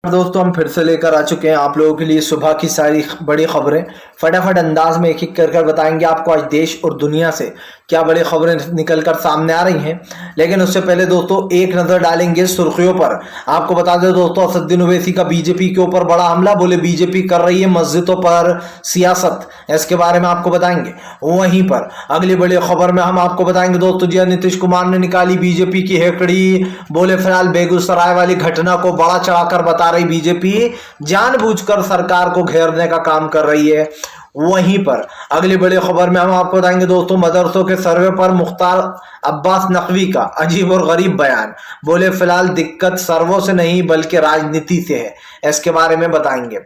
दोस्तों हम फिर से लेकर आ चुके हैं आप लोगों के लिए सुबह की सारी बड़ी खबरें। फटाफट अंदाज में एक एक कर बताएंगे आपको आज देश और दुनिया से क्या बड़ी खबरें निकल कर सामने आ रही हैं। लेकिन उससे पहले दोस्तों एक नजर डालेंगे सुर्खियों पर। आपको बता दें दोस्तों, असदुद्दीन ओवैसी का बीजेपी के ऊपर बड़ा हमला। बोले बीजेपी कर रही है मस्जिदों पर सियासत, इसके बारे में आपको बताएंगे। वहीं पर अगली बड़ी खबर में हम आपको बताएंगे दोस्तों, जी नीतीश कुमार ने निकाली बीजेपी की हेकड़ी। बोले फिलहाल बेगूसराय वाली घटना को बड़ा चढ़ाकर बता रही बीजेपी जानबूझकर सरकार को घेरने का काम कर रही है। वहीं पर अगली बड़ी खबर में हम आपको बताएंगे दोस्तों, मदरसों के सर्वे पर मुख्तार अब्बास नकवी का अजीब और गरीब बयान। बोले फिलहाल दिक्कत सर्वों से नहीं बल्कि राजनीति से है, इसके बारे में बताएंगे।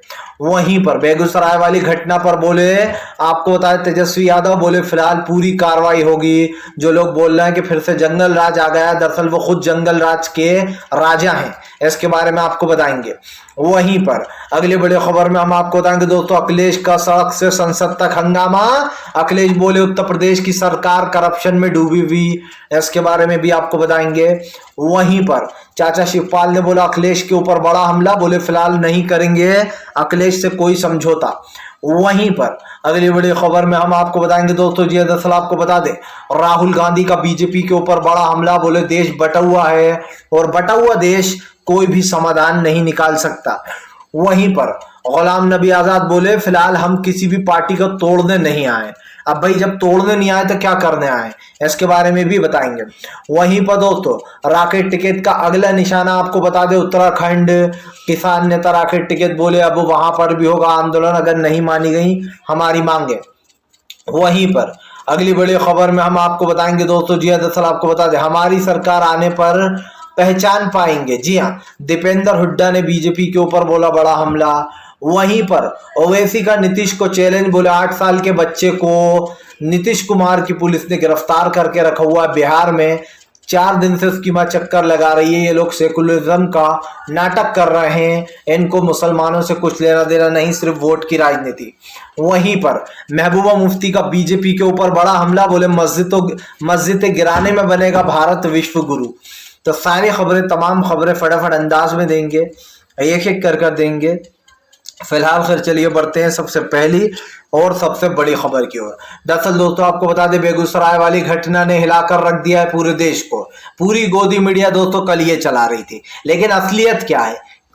वहीं पर बेगूसराय वाली घटना पर बोले आपको बताए तेजस्वी यादव, बोले फिलहाल पूरी कार्रवाई होगी। जो लोग बोल रहे हैं कि फिर से जंगल राज आ गया, दरअसल वो खुद जंगल राज के राजा हैं, इसके बारे में आपको बताएंगे। वहीं पर अगली बड़ी खबर में हम आपको बताएंगे दोस्तों, अखिलेश का सड़क से संसद तक हंगामा। अखिलेश बोले उत्तर प्रदेश की सरकार करप्शन में डूबी हुई, इसके बारे में भी आपको बताएंगे। वहीं पर चाचा शिवपाल ने बोला अखिलेश के ऊपर बड़ा हमला। बोले फिलहाल नहीं करेंगे अखिलेश से कोई समझौता। वहीं पर अगली बड़ी खबर में हम आपको बताएंगे दोस्तों, जी दरअसल आपको बता दें राहुल गांधी का बीजेपी के ऊपर बड़ा हमला। बोले देश बटा हुआ है और बटा हुआ देश कोई भी समाधान नहीं निकाल सकता। वहीं पर गुलाम नबी आजाद बोले फिलहाल हम किसी भी पार्टी को तोड़ने नहीं आए। अब भाई जब तोड़ने नहीं आए तो क्या करने आए, इसके बारे में भी बताएंगे। वहीं पर दोस्तों राकेट टिकट का अगला निशाना आपको बता दे उत्तराखंड। किसान नेता राकेट टिकट बोले अब वहां पर भी होगा आंदोलन अगर नहीं मानी गई हमारी मांगे। वहीं पर अगली बड़ी खबर में हम आपको बताएंगे दोस्तों, जी दरअसल आपको बता दें हमारी सरकार आने पर पहचान पाएंगे। जी हाँ, दीपेंद्र हुड्डा ने बीजेपी के ऊपर बोला बड़ा हमला। वहीं पर ओवैसी का नीतीश को चैलेंज। बोले 8 साल के बच्चे को नीतीश कुमार की पुलिस ने गिरफ्तार करके रखा हुआ है बिहार में। 4 दिन से उसकी मां चक्कर लगा रही है। ये लोग सेकुलरिज्म का नाटक कर रहे हैं, इनको मुसलमानों से कुछ लेना देना नहीं, सिर्फ वोट की राजनीति। वहीं पर महबूबा मुफ्ती का बीजेपी के ऊपर बड़ा हमला। बोले मस्जिदें गिराने में बनेगा भारत विश्व गुरु। तो सारी खबरें तमाम खबरें फटाफट अंदाज में देंगे, एक एक कर देंगे। फिलहाल फिर चलिए बढ़ते हैं सबसे पहली और सबसे बड़ी खबर की ओर। दरअसल दोस्तों आपको बता दें बेगूसराय वाली घटना ने हिलाकर रख दिया है पूरे देश को। पूरी गोदी मीडिया दोस्तों कल ये चला रही थी, लेकिन असलियत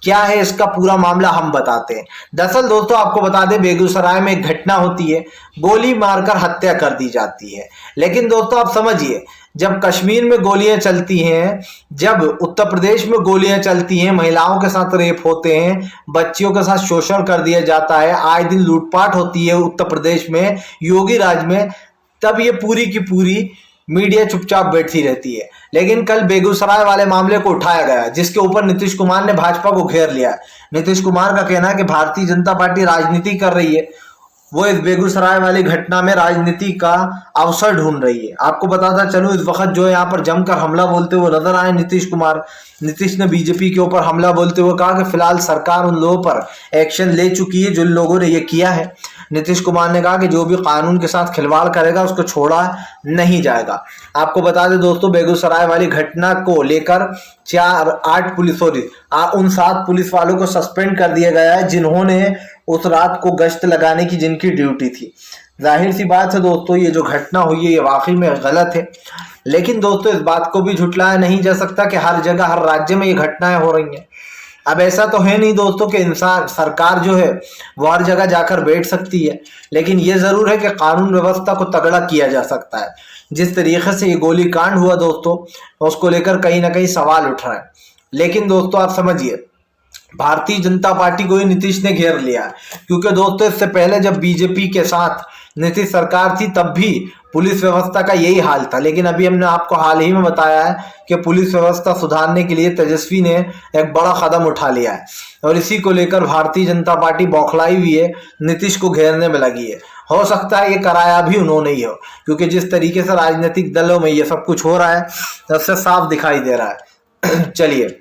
क्या है इसका पूरा मामला हम बताते हैं। दरअसल दोस्तों आपको बता दें बेगूसराय में एक घटना होती है, गोली मारकर हत्या कर दी जाती है। लेकिन दोस्तों आप समझिए, जब कश्मीर में गोलियां चलती हैं, जब उत्तर प्रदेश में गोलियां चलती हैं, महिलाओं के साथ रेप होते हैं, बच्चियों के साथ शोषण कर दिया जाता है, आए दिन लूटपाट होती है उत्तर प्रदेश में योगी राज में, तब ये पूरी की पूरी मीडिया चुपचाप बैठी रहती है। लेकिन कल बेगूसराय वाले मामले को उठाया गया जिसके ऊपर नीतीश कुमार ने भाजपा को घेर लिया। नीतीश कुमार का कहना है कि भारतीय जनता पार्टी राजनीति कर रही है, वो इस बेगूसराय वाली घटना में राजनीति का अवसर ढूंढ रही है। आपको बताता चलूं इस वक्त जो यहाँ पर जमकर हमला बोलते हुए नजर आए नीतीश कुमार। नीतीश ने बीजेपी के ऊपर हमला बोलते हुए कहा कि फिलहाल सरकार उन लोगों पर एक्शन ले चुकी है जिन लोगों ने ये किया है। नीतीश कुमार ने कहा कि जो भी कानून के साथ खिलवाड़ करेगा उसको छोड़ा नहीं जाएगा। आपको बता दें दोस्तों बेगूसराय वाली घटना को लेकर 7 पुलिस वालों को सस्पेंड कर दिया गया है जिन्होंने उस रात को गश्त लगाने की जिनकी ड्यूटी थी। जाहिर सी बात है दोस्तों ये जो घटना हुई है ये वाकई में गलत है। लेकिन दोस्तों इस बात को भी झुटलाया नहीं जा सकता कि हर जगह हर राज्य में ये घटनाएं हो रही हैं। अब ऐसा तो है नहीं दोस्तों कि इंसान सरकार जो है वो हर जगह जाकर बैठ सकती है, लेकिन ये जरूर है कि कानून व्यवस्था को तगड़ा किया जा सकता है। जिस तरीके से ये गोली कांड हुआ दोस्तों उसको लेकर कहीं ना कहीं सवाल उठ रहा है। लेकिन दोस्तों आप समझिए भारतीय जनता पार्टी को ही नीतीश ने घेर लिया, क्योंकि दोस्तों इससे पहले जब बीजेपी के साथ नीतीश सरकार थी तब भी पुलिस व्यवस्था का यही हाल था। लेकिन अभी हमने आपको हाल ही में बताया है कि पुलिस व्यवस्था सुधारने के लिए तेजस्वी ने एक बड़ा कदम उठा लिया है और इसी को लेकर भारतीय जनता पार्टी बौखलाई हुई है, नीतीश को घेरने में लगी है। हो सकता है ये कराया भी उन्होंने ही हो, क्योंकि जिस तरीके से राजनीतिक दलों में ये सब कुछ हो रहा है उससे साफ दिखाई दे रहा है। चलिए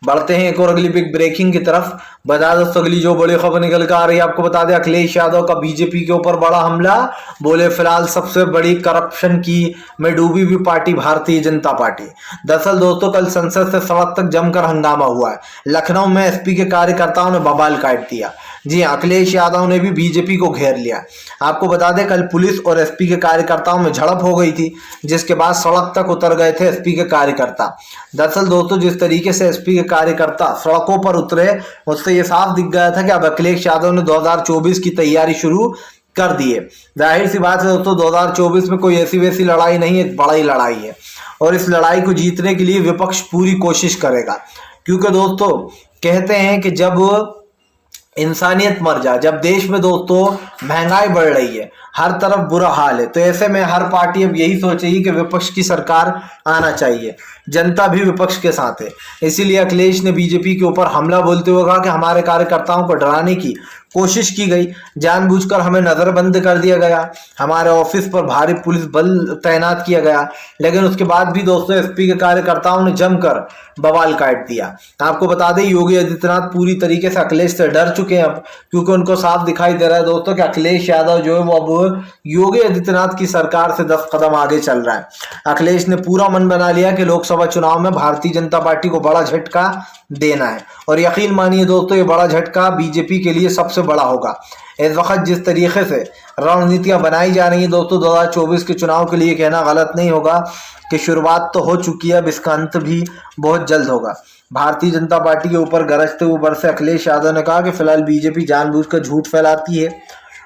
बढ़ते हैं एक और अगली बिग ब्रेकिंग की तरफ। बता दोस्तों अगली जो बड़ी खबर निकल कर आ रही है, आपको बता दें अखिलेश यादव का बीजेपी के ऊपर बड़ा हमला। बोले फिलहाल सबसे बड़ी करप्शन की में डूबी हुई पार्टी भारतीय जनता पार्टी। दरअसल दोस्तों कल संसद से सड़क तक जमकर हंगामा हुआ है। लखनऊ में एसपी के कार्यकर्ताओं ने बवाल काट दिया। जी हाँ, अखिलेश यादव ने भी बीजेपी को घेर लिया। आपको बता दें कल पुलिस और एसपी के कार्यकर्ताओं में झड़प हो गई थी, जिसके बाद सड़क तक उतर गए थे एसपी के कार्यकर्ता। दरअसल दोस्तों जिस तरीके से एसपी के कार्यकर्ता सड़कों पर उतरे, उससे ये साफ दिख गया था कि अब अखिलेश यादव ने 2024 की तैयारी शुरू कर दी है। जाहिर सी बात है दोस्तों 2024 में कोई ऐसी वैसी लड़ाई नहीं, एक बड़ी लड़ाई है और इस लड़ाई को जीतने के लिए विपक्ष पूरी कोशिश करेगा। क्योंकि दोस्तों कहते हैं कि जब इंसानियत मर जाए, जब देश में दोस्तों महंगाई बढ़ रही है, हर तरफ बुरा हाल है, तो ऐसे में हर पार्टी अब यही सोचेगी कि विपक्ष की सरकार आना चाहिए। जनता भी विपक्ष के साथ है। इसीलिए अखिलेश ने बीजेपी के ऊपर हमला बोलते हुए कहा कि हमारे कार्यकर्ताओं को डराने की कोशिश की गई, जानबूझकर हमें नजरबंद कर दिया गया, हमारे ऑफिस पर भारी पुलिस बल तैनात किया गया। लेकिन उसके बाद भी दोस्तों एसपी के कार्यकर्ताओं ने जमकर बवाल काट दिया। आपको बता दें योगी आदित्यनाथ पूरी तरीके से अखिलेश से डर चुके हैं अब, क्योंकि उनको साफ दिखाई दे रहा है दोस्तों कि अखिलेश यादव जो है वो अब योगी आदित्यनाथ की सरकार से 10 कदम आगे चल रहा है। अखिलेश ने पूरा मन बना लिया कि लोकसभा चुनाव में भारतीय जनता पार्टी को बड़ा झटका देना है, और यकीन मानिए दोस्तों ये बड़ा झटका बीजेपी के लिए सबसे बड़ा होगा। इस वक्त जिस तरीके से रणनीतियां बनाई जा रही हैं दोस्तों 2024 के चुनाव के लिए, कहना गलत नहीं होगा कि शुरुआत तो हो चुकी है, अब इसका अंत भी बहुत जल्द होगा। भारतीय जनता पार्टी के ऊपर गरजते हुए बरसे अखिलेश यादव ने कहा कि फिलहाल बीजेपी जानबूझकर झूठ फैलाती है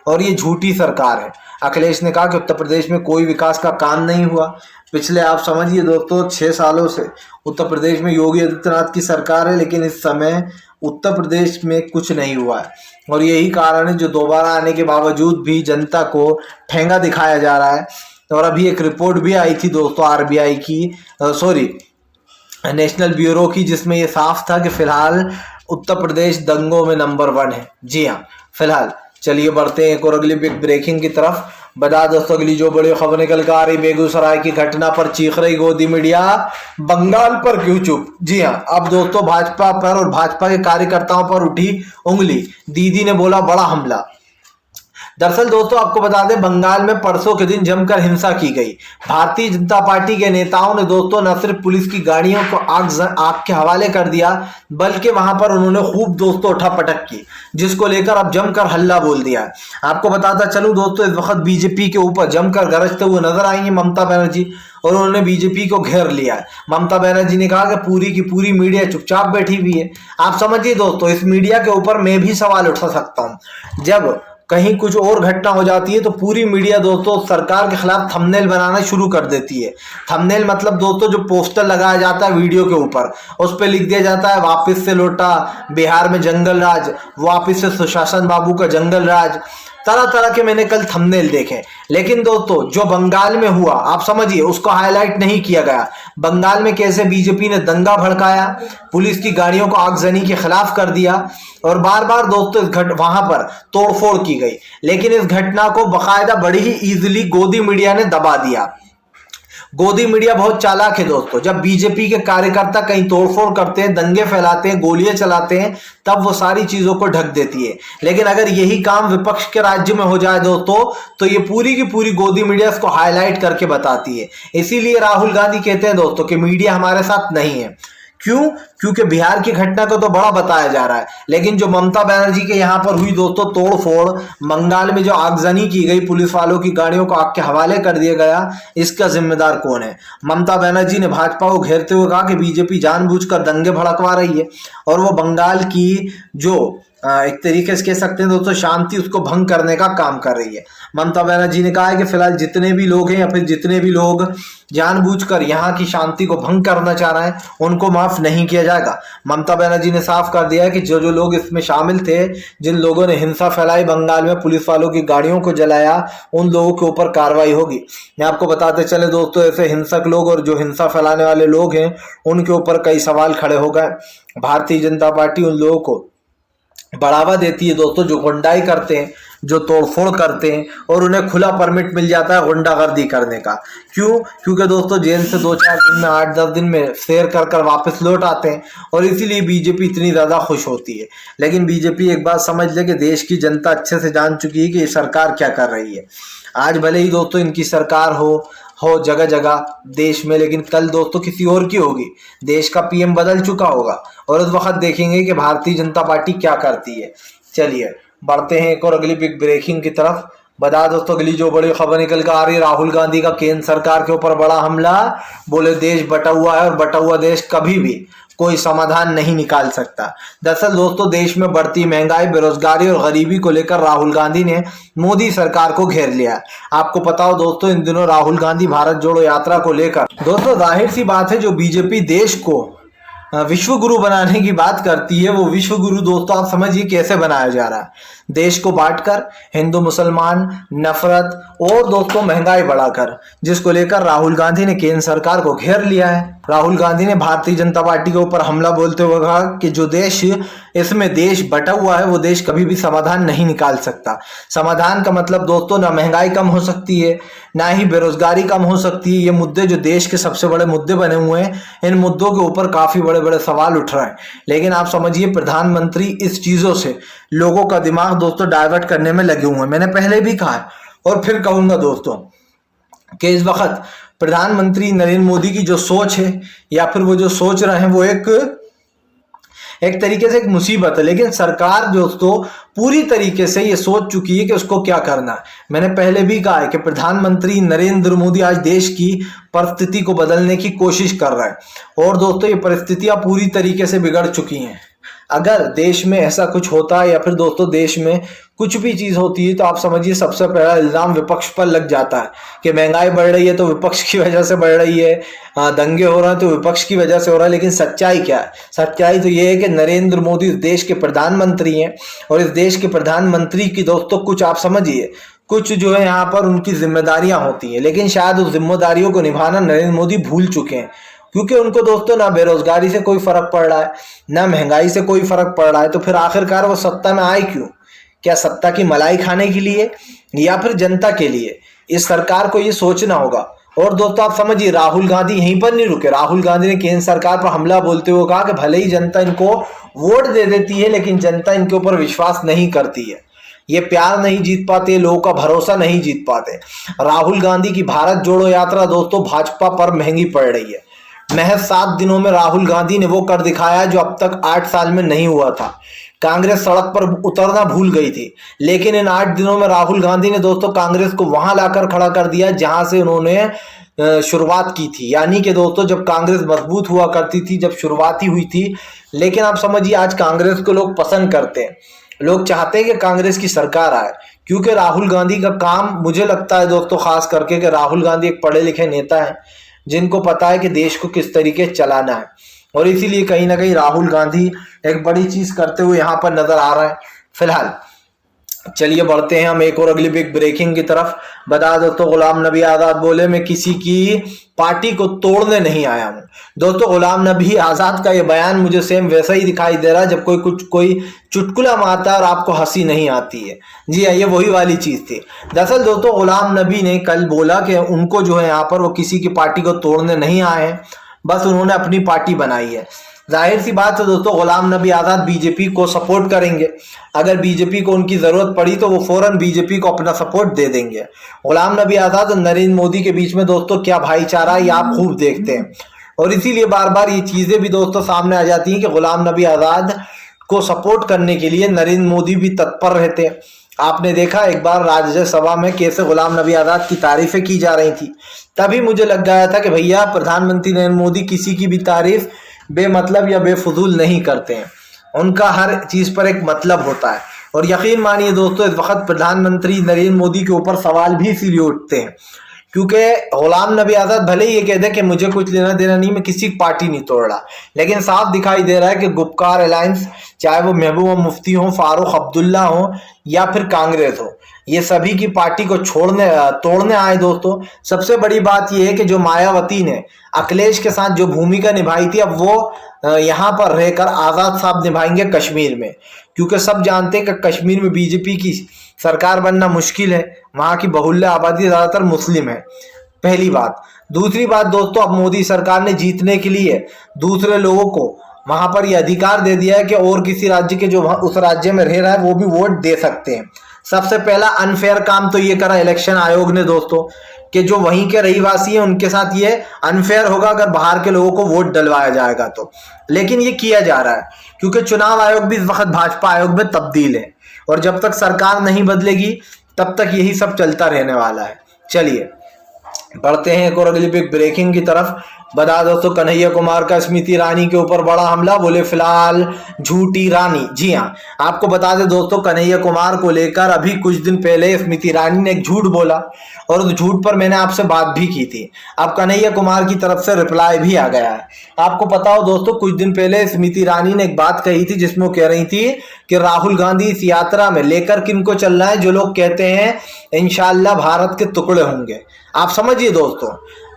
और ये झूठी सरकार है। अखिलेश ने कहा कि उत्तर प्रदेश में कोई विकास का काम नहीं हुआ। पिछले आप समझिए दोस्तों 6 सालों से उत्तर प्रदेश में योगी आदित्यनाथ की सरकार है, लेकिन इस समय उत्तर प्रदेश में कुछ नहीं हुआ है, और यही कारण है जो दोबारा आने के बावजूद भी जनता को ठेंगा दिखाया जा रहा है। और अभी एक रिपोर्ट भी आई थी दोस्तों आरबीआई की, नेशनल ब्यूरो की, जिसमें ये साफ था कि फिलहाल उत्तर प्रदेश दंगों में नंबर 1 है। जी हाँ फिलहाल। चलिए बढ़ते हैं एक और अगली बिग ब्रेकिंग की तरफ। बता दोस्तों अगली जो बड़ी खबर निकल कर आ रही, बेगूसराय की घटना पर चीख रही गोदी मीडिया, बंगाल पर क्यों चुप। जी हाँ, अब दोस्तों भाजपा पर और भाजपा के कार्यकर्ताओं पर उठी उंगली, दीदी ने बोला बड़ा हमला। दरअसल दोस्तों आपको बता दें बंगाल में परसों के दिन जमकर हिंसा की गई। भारतीय जनता पार्टी के नेताओं ने दोस्तों न सिर्फ पुलिस की गाड़ियों को आग के हवाले कर दिया, बल्कि वहां पर उन्होंने खूब दोस्तों उठापटक की, जिसको लेकर अब जमकर हल्ला बोल दिया। आपको बताता चलूं दोस्तों इस वक्त बीजेपी के ऊपर जमकर गरजते हुए नजर आई है ममता बनर्जी, और उन्होंने बीजेपी को घेर लिया है। ममता बनर्जी ने कहा कि पूरी की पूरी मीडिया चुपचाप बैठी हुई है। आप समझिए दोस्तों इस मीडिया के ऊपर मैं भी सवाल उठा सकता हूं। जब कहीं कुछ और घटना हो जाती है तो पूरी मीडिया दोस्तों सरकार के खिलाफ थंबनेल बनाना शुरू कर देती है। थंबनेल मतलब दोस्तों जो पोस्टर लगाया जाता है वीडियो के ऊपर, उस पर लिख दिया जाता है वापस से लौटा बिहार में जंगल राज, वापस से सुशासन बाबू का जंगल राज, तरह तरह के मैंने कल थंबनेल देखे। लेकिन दोस्तों जो बंगाल में हुआ आप समझिए उसको हाईलाइट नहीं किया गया। बंगाल में कैसे बीजेपी ने दंगा भड़काया, पुलिस की गाड़ियों को आगजनी के खिलाफ कर दिया, और बार बार दोस्तों वहां पर तोड़फोड़ की गई। लेकिन इस घटना को बकायदा बड़ी ही इजीली गोदी मीडिया ने दबा दिया। गोदी मीडिया बहुत चालाक है दोस्तों। जब बीजेपी के कार्यकर्ता कहीं तोड़फोड़ करते हैं, दंगे फैलाते हैं, गोलियां चलाते हैं, तब वो सारी चीजों को ढक देती है। लेकिन अगर यही काम विपक्ष के राज्य में हो जाए दोस्तों, तो ये पूरी की पूरी गोदी मीडिया इसको हाईलाइट करके बताती है। इसीलिए राहुल गांधी कहते हैं दोस्तों कि मीडिया हमारे साथ नहीं है। क्यों? क्योंकि बिहार की घटना को तो बड़ा बताया जा रहा है, लेकिन जो ममता बनर्जी के यहाँ पर हुई दोस्तों तोड़फोड़, बंगाल में जो आगजनी की गई, पुलिस वालों की गाड़ियों को आग के हवाले कर दिया गया, इसका जिम्मेदार कौन है? ममता बनर्जी ने भाजपा को घेरते हुए कहा कि बीजेपी जानबूझकर दंगे भड़कवा रही है, और वो बंगाल की जो एक तरीके से कह सकते हैं दोस्तों शांति, उसको भंग करने का काम कर रही है। ममता बनर्जी ने कहा है कि फिलहाल जितने भी लोग हैं या फिर जितने भी लोग जानबूझकर यहाँ की शांति को भंग करना चाह रहे हैं, उनको माफ नहीं किया जाएगा। ममता बनर्जी ने साफ कर दिया है कि जो जो लोग इसमें शामिल थे, जिन लोगों ने हिंसा फैलाई, बंगाल में पुलिस वालों की गाड़ियों को जलाया, उन लोगों के ऊपर कार्रवाई होगी। मैं आपको बताते चले दोस्तों ऐसे हिंसक लोग और जो हिंसा फैलाने वाले लोग हैं, उनके ऊपर कई सवाल खड़े हो गए। भारतीय जनता पार्टी उन लोगों को बढ़ावा देती है दोस्तों जो गुंडाई करते हैं, जो तोड़फोड़ करते हैं और उन्हें खुला परमिट मिल जाता है गुंडागर्दी करने का। क्यों? क्योंकि दोस्तों जेल से 2-4 दिन में 8-10 दिन में शेयर कर कर वापस लौट आते हैं और इसीलिए बीजेपी इतनी ज़्यादा खुश होती है। लेकिन बीजेपी एक बात समझ ले कि देश की जनता अच्छे से जान चुकी है कि ये सरकार क्या कर रही है। आज भले ही दोस्तों इनकी सरकार हो जगह जगह देश में, लेकिन कल दोस्तों किसी और की होगी, देश का पीएम बदल चुका होगा और उस वक्त देखेंगे कि भारतीय जनता पार्टी क्या करती है। चलिए बढ़ते हैं एक और अगली बिग ब्रेकिंग की तरफ। बता दोस्तों अगली जो बड़ी खबर निकल कर आ रही है, राहुल गांधी का केंद्र सरकार के ऊपर बड़ा हमला। बोले देश बटा हुआ है और बटा हुआ देश कभी भी कोई समाधान नहीं निकाल सकता। दरअसल दोस्तों देश में बढ़ती महंगाई, बेरोजगारी और गरीबी को लेकर राहुल गांधी ने मोदी सरकार को घेर लिया। आपको पता हो दोस्तों इन दिनों राहुल गांधी भारत जोड़ो यात्रा को लेकर, दोस्तों जाहिर सी बात है जो बीजेपी देश को विश्व गुरु बनाने की बात करती है, वो विश्व गुरु दोस्तों आप समझिए कैसे बनाया जा रहा है। देश को बांटकर, हिंदू मुसलमान, नफरत और दोस्तों महंगाई बढ़ाकर, जिसको लेकर राहुल गांधी ने केंद्र सरकार को घेर लिया है। राहुल गांधी ने भारतीय जनता पार्टी के ऊपर हमला बोलते हुए कहा कि जो देश इसमें देश बटा हुआ है वो देश कभी भी समाधान नहीं निकाल सकता। समाधान का मतलब दोस्तों ना महंगाई कम हो सकती है, ना ही बेरोजगारी कम हो सकती है। ये मुद्दे जो देश के सबसे बड़े मुद्दे बने हुए हैं, इन मुद्दों के ऊपर काफी बड़े बड़े सवाल उठ रहे हैं। लेकिन आप समझिए प्रधानमंत्री इस चीजों से लोगों का दिमाग दोस्तों डाइवर्ट करने में लगे हुए हैं। मैंने पहले भी कहा है और फिर कहूंगा दोस्तों कि इस वक्त प्रधानमंत्री नरेंद्र मोदी की जो सोच है या फिर वो जो सोच रहे हैं वो एक तरीके से एक मुसीबत है। लेकिन सरकार दोस्तों पूरी तरीके से ये सोच चुकी है कि उसको क्या करना है। मैंने पहले भी कहा है कि प्रधानमंत्री नरेंद्र मोदी आज देश की परिस्थिति को बदलने की कोशिश कर रहा है और दोस्तों ये परिस्थितियां पूरी तरीके से बिगड़ चुकी हैं। अगर देश में ऐसा कुछ होता है या फिर दोस्तों देश में कुछ भी चीज होती है तो आप समझिए सबसे पहला इल्जाम विपक्ष पर लग जाता है कि महंगाई बढ़ रही है तो विपक्ष की वजह से बढ़ रही है, दंगे हो रहे हैं तो विपक्ष की वजह से हो रहा है। लेकिन सच्चाई क्या है? सच्चाई तो ये है कि नरेंद्र मोदी इस देश के प्रधानमंत्री हैं और इस देश के प्रधानमंत्री की दोस्तों कुछ आप समझिए कुछ जो है यहाँ पर उनकी जिम्मेदारियां होती हैं, लेकिन शायद उस जिम्मेदारियों को निभाना नरेंद्र मोदी भूल चुके हैं। क्योंकि उनको दोस्तों ना बेरोजगारी से कोई फर्क पड़ रहा है, ना महंगाई से कोई फर्क पड़ रहा है, तो फिर आखिरकार वो सत्ता में आए क्यों? क्या सत्ता की मलाई खाने के लिए या फिर जनता के लिए? इस सरकार को ये सोचना होगा। और दोस्तों आप समझिए राहुल गांधी यहीं पर नहीं रुके। राहुल गांधी ने केंद्र सरकार पर हमला बोलते हुए कहा कि भले ही जनता इनको वोट दे देती है लेकिन जनता इनके ऊपर विश्वास नहीं करती है, ये प्यार नहीं जीत पाते, लोगों का भरोसा नहीं जीत पाते। राहुल गांधी की भारत जोड़ो यात्रा दोस्तों भाजपा पर महंगी पड़ रही है। महज 7 दिनों में राहुल गांधी ने वो कर दिखाया जो अब तक 8 साल में नहीं हुआ था। कांग्रेस सड़क पर उतरना भूल गई थी, लेकिन इन 8 दिनों में राहुल गांधी ने दोस्तों कांग्रेस को वहां लाकर खड़ा कर दिया जहां से उन्होंने शुरुआत की थी। यानी कि दोस्तों जब कांग्रेस मजबूत हुआ करती थी, जब शुरुआत ही हुई थी। लेकिन आप समझिए आज कांग्रेस को लोग पसंद करते हैं, लोग चाहते हैं कि कांग्रेस की सरकार आए, क्योंकि राहुल गांधी का काम मुझे लगता है दोस्तों खास करके कि राहुल गांधी एक पढ़े लिखे नेता है जिनको पता है कि देश को किस तरीके चलाना है। और इसीलिए कहीं ना कहीं राहुल गांधी एक बड़ी चीज करते हुए यहाँ पर नजर आ रहा है फिलहाल। चलिए बढ़ते हैं हम एक और अगली बिग ब्रेकिंग की तरफ। बता दो तो गुलाम नबी आजाद बोले मैं किसी की पार्टी को तोड़ने नहीं आया हूं। दोस्तों गुलाम नबी आजाद का ये बयान मुझे सेम वैसा ही दिखाई दे रहा है जब कोई चुटकुला मारता है और आपको हंसी नहीं आती है। जी हाँ, ये वही वाली चीज थी। दरअसल दोस्तों गुलाम नबी ने कल बोला कि उनको जो है यहाँ पर वो किसी की पार्टी को तोड़ने नहीं आए हैं, बस उन्होंने अपनी पार्टी बनाई है। जाहिर सी बात है दोस्तों गुलाम नबी आजाद बीजेपी को सपोर्ट करेंगे। अगर बीजेपी को उनकी जरूरत पड़ी तो वो फौरन बीजेपी को अपना सपोर्ट दे देंगे। गुलाम नबी आजाद और नरेंद्र मोदी के बीच में दोस्तों क्या भाईचारा ये आप खूब देखते हैं और इसीलिए बार बार ये चीजें भी दोस्तों सामने आ जाती हैं कि गुलाम नबी आजाद को सपोर्ट करने के लिए नरेंद्र मोदी भी तत्पर रहते हैं। आपने देखा एक बार राज्यसभा में कैसे गुलाम नबी आजाद की तारीफें की जा रही थी, तभी मुझे लग गया था कि भैया प्रधानमंत्री नरेंद्र मोदी किसी की भी तारीफ बेमतलब या बेफजूल नहीं करते हैं, उनका हर चीज पर एक मतलब होता है। और यकीन मानिए दोस्तों इस वक्त प्रधानमंत्री नरेंद्र मोदी के ऊपर सवाल भी इसीलिए उठते हैं क्योंकि गुलाम नबी आजाद भले ही ये कह दे कि मुझे कुछ लेना देना नहीं, मैं किसी पार्टी नहीं तोड़ रहा, लेकिन साफ दिखाई दे रहा है कि गुपकार अलायंस, चाहे वो महबूबा मुफ्ती हो, फारूक अब्दुल्ला हो या फिर कांग्रेस हो, ये सभी की पार्टी को तोड़ने आए दोस्तों। सबसे बड़ी बात ये है कि जो मायावती ने अखिलेश के साथ जो भूमिका निभाई थी, अब वो यहाँ पर रहकर आजाद साहब निभाएंगे कश्मीर में, क्योंकि सब जानते हैं कि कश्मीर में बीजेपी की सरकार बनना मुश्किल है। वहां की बहुल्य आबादी ज्यादातर मुस्लिम है, पहली बात। दूसरी बात दोस्तों, अब मोदी सरकार ने जीतने के लिए दूसरे लोगों को वहां पर यह अधिकार दे दिया है कि और किसी राज्य के जो उस राज्य में रह रहा है वो भी वोट दे सकते हैं। सबसे पहला अनफेयर काम तो ये करा इलेक्शन आयोग ने दोस्तों, कि जो वहीं के रहीवासी हैं उनके साथ ये अनफेयर होगा अगर बाहर के लोगों को वोट डलवाया जाएगा तो। लेकिन ये किया जा रहा है क्योंकि चुनाव आयोग भी इस वक्त भाजपा आयोग में तब्दील है, और जब तक सरकार नहीं बदलेगी तब तक यही सब चलता रहने वाला है। चलिए बढ़ते हैं एक और अगली बिग ब्रेकिंग की तरफ। बता दोस्तों, कन्हैया कुमार का स्मृति ईरानी के ऊपर बड़ा हमला, बोले फिलहाल झूठी रानी। जी हाँ, आपको बता दें दोस्तों, कन्हैया कुमार को लेकर अभी कुछ दिन पहले स्मृति ईरानी ने एक झूठ बोला, और उस झूठ पर मैंने आपसे बात भी की थी। अब कन्हैया कुमार की तरफ से रिप्लाई भी आ गया है। आपको पता हो दोस्तों, कुछ दिन पहले स्मृति ईरानी ने एक बात कही थी जिसमें वो कह रही थी कि राहुल गांधी इस यात्रा में लेकर किनको चल रहा है, जो लोग कहते हैं इंशाल्लाह भारत के टुकड़े होंगे। आप समझिए दोस्तों।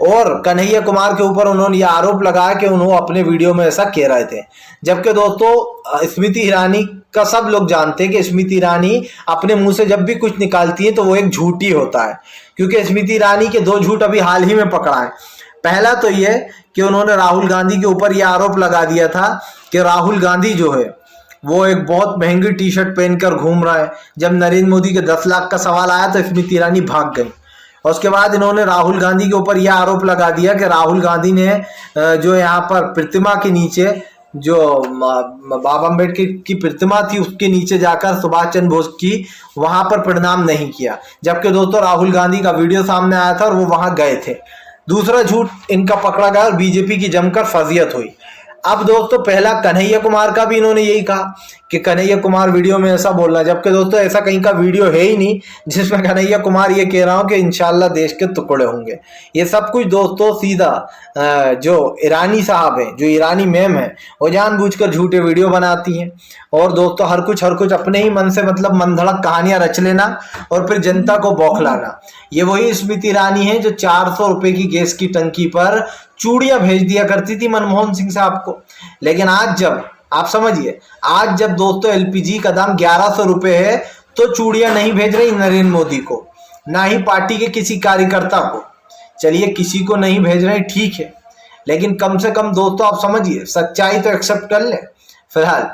और कन्हैया कुमार के ऊपर उन्होंने यह आरोप लगाया कि उन्होंने अपने वीडियो में ऐसा कह रहे थे, जबकि दोस्तों स्मृति ईरानी का सब लोग जानते हैं कि स्मृति ईरानी अपने मुंह से जब भी कुछ निकालती है तो वो एक झूठी होता है। क्योंकि स्मृति ईरानी के 2 झूठ अभी हाल ही में पकड़ा है। पहला तो ये कि उन्होंने राहुल गांधी के ऊपर यह आरोप लगा दिया था कि राहुल गांधी जो है वो एक बहुत महंगी टी शर्ट पहनकर घूम रहा है। जब नरेंद्र मोदी के 10 लाख का सवाल आया तो स्मृति ईरानी भाग गई। और उसके बाद इन्होंने राहुल गांधी के ऊपर यह आरोप लगा दिया कि राहुल गांधी ने जो यहाँ पर प्रतिमा के नीचे, जो बाबा अम्बेडकर की प्रतिमा थी उसके नीचे जाकर सुभाष चंद्र बोस की वहां पर प्रणाम नहीं किया, जबकि दोस्तों राहुल गांधी का वीडियो सामने आया था और वो वहां गए थे। दूसरा झूठ इनका पकड़ा गया और बीजेपी की जमकर फजीयत हुई। अब दोस्तों पहला कन्हैया कुमार का भी इन्होंने यही कहा कि कन्हैया कुमार वीडियो में ऐसा बोल रहा है, जबकि दोस्तों ऐसा कहीं का वीडियो है ही नहीं जिसमें कन्हैया कुमार ये कह रहा हूं कि इंशाल्लाह देश के टुकड़े होंगे। ये सब कुछ दोस्तों सीधा जो ईरानी साहब है, जो ईरानी मैम है, वो जानबूझकर झूठे वीडियो बनाती हैं। और दोस्तों हर कुछ अपने ही मन से मतलब मनधड़क कहानियां रच लेना और फिर जनता को बौखलाना। ये वही स्मृति ईरानी है जो 400 रुपए की गैस की टंकी पर चूड़ियां भेज दिया करती थी मनमोहन सिंह साहब को। लेकिन आज जब आप समझिए, आज जब दोस्तों एलपीजी का दाम 1100 रुपए है तो चूड़ियां नहीं भेज रही नरेंद्र मोदी को, ना ही पार्टी के किसी कार्यकर्ता को। चलिए किसी को नहीं भेज रहे ठीक है, लेकिन कम से कम दोस्तों आप समझिए, सच्चाई तो एक्सेप्ट कर ले। फिलहाल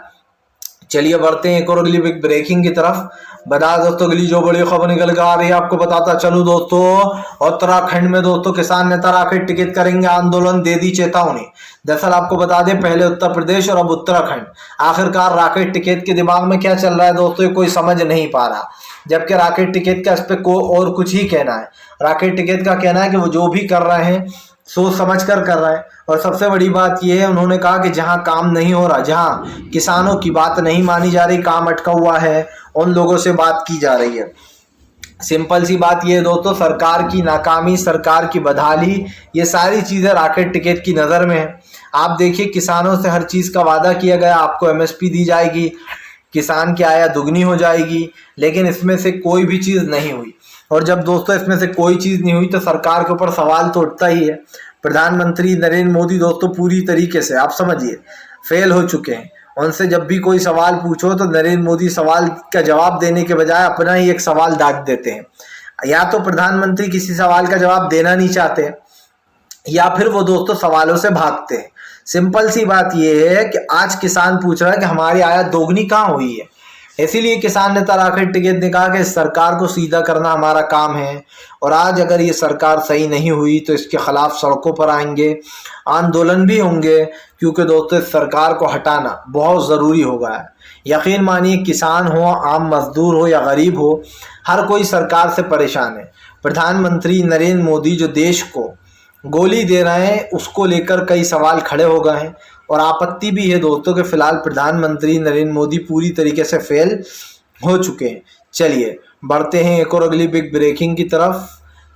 चलिए बढ़ते हैं एक और अगली बिग ब्रेकिंग की तरफ। बता दोस्तों अगली जो बड़ी खबर निकल कर आ रही है आपको बताता चलूं दोस्तों। उत्तराखंड में दोस्तों किसान नेता राकेट टिकट करेंगे आंदोलन, दे दी चेतावनी। दरअसल आपको बता दें, पहले उत्तर प्रदेश और अब उत्तराखंड। आखिरकार राकेट टिकट के दिमाग में क्या चल रहा है दोस्तों, ये कोई समझ नहीं पा रहा। जबकि राकेट टिकट का इस पे और कुछ ही कहना है। राकेट टिकट का कहना है कि वो जो भी कर रहे हैं सोच समझ कर रहा है। और सबसे बड़ी बात यह है, उन्होंने कहा कि जहां काम नहीं हो रहा, जहां किसानों की बात नहीं मानी जा रही, काम अटका हुआ है, उन लोगों से बात की जा रही है। सिंपल सी बात यह है दोस्तों, सरकार की नाकामी, सरकार की बदहाली, ये सारी चीजें राकेट टिकट की नजर में है। आप देखिए, किसानों से हर चीज का वादा किया गया, आपको एमएसपी दी जाएगी, किसान की आय दुगनी हो जाएगी, लेकिन इसमें से कोई भी चीज नहीं हुई। और जब दोस्तों इसमें से कोई चीज नहीं हुई तो सरकार के ऊपर सवाल तो उठता ही है। प्रधानमंत्री नरेंद्र मोदी दोस्तों पूरी तरीके से आप समझिए फेल हो चुके हैं। उनसे जब भी कोई सवाल पूछो तो नरेंद्र मोदी सवाल का जवाब देने के बजाय अपना ही एक सवाल दाग देते हैं। या तो प्रधानमंत्री किसी सवाल का जवाब देना नहीं चाहते, या फिर वो दोस्तों सवालों से भागते हैं। सिंपल सी बात यह है कि आज किसान पूछ रहा है कि हमारी आय दोगुनी कहाँ हुई है। इसीलिए किसान नेता राकेट टिकैत ने कहा कि इस सरकार को सीधा करना हमारा काम है, और आज अगर ये सरकार सही नहीं हुई तो इसके खिलाफ सड़कों पर आएंगे, आंदोलन भी होंगे, क्योंकि दोस्तों इस सरकार को हटाना बहुत ज़रूरी हो गया है। यकीन मानिए, किसान हो, आम मजदूर हो या गरीब हो, हर कोई सरकार से परेशान है। प्रधानमंत्री नरेंद्र मोदी जो देश को गोली दे रहे हैं, उसको लेकर कई सवाल खड़े हो गए हैं। और आपत्ति भी है दोस्तों कि फिलहाल प्रधानमंत्री नरेंद्र मोदी पूरी तरीके से फेल हो चुके हैं। चलिए बढ़ते हैं एक और अगली बिग ब्रेकिंग की तरफ।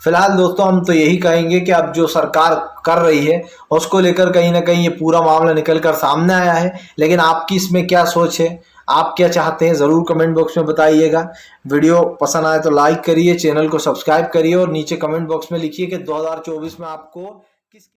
फिलहाल दोस्तों हम तो यही कहेंगे कि अब जो सरकार कर रही है उसको लेकर कहीं ना कहीं ये पूरा मामला निकल कर सामने आया है, लेकिन आपकी इसमें क्या सोच है आप क्या चाहते हैं ज़रूर कमेंट बॉक्स में बताइएगा। वीडियो पसंद आए तो लाइक करिए, चैनल को सब्सक्राइब करिए और नीचे कमेंट बॉक्स में लिखिए कि 2024 में आपको